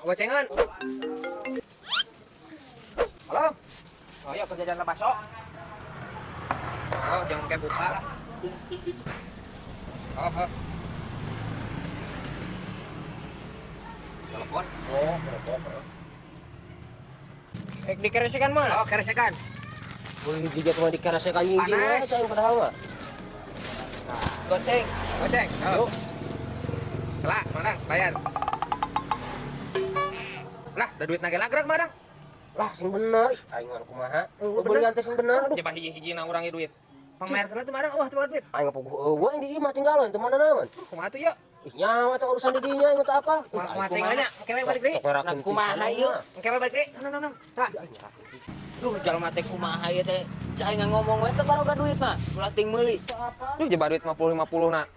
Gocengan. Halo. Oh iya kerja jalan bakso. Oh jangan kayak buka lah. Oh. Telepon. Oh, telepon. Dikeresekan mah. Oh, keresekan. Boleh juga cuma dikeresekan gini aja yang padahal mah. Goceng. Oh. Kelak, mana? Bayar. Lah, ada duit nage lagrak madang. Lah sing bener. Aing mah kumaha? Belian teh sing bener. Coba hiji-hiji na urang duit. Pamer kana teh madang, wah teu duit. Aing mah pogo eueuh di imah tinggalan teu mana naon. Kumaha tuh ya? Ih nyawa teh urusan di dinya ieu teh apa? Kumaha teh nya? Kewe balik deui. Kumaha ieu? Kewe balik deui. Nom. Tah. Duh, jalma teh kumaha ieu teh? Cai ngomong we teh baru duit mah. Ulah ting meuli. Duh, coba duit 50 na.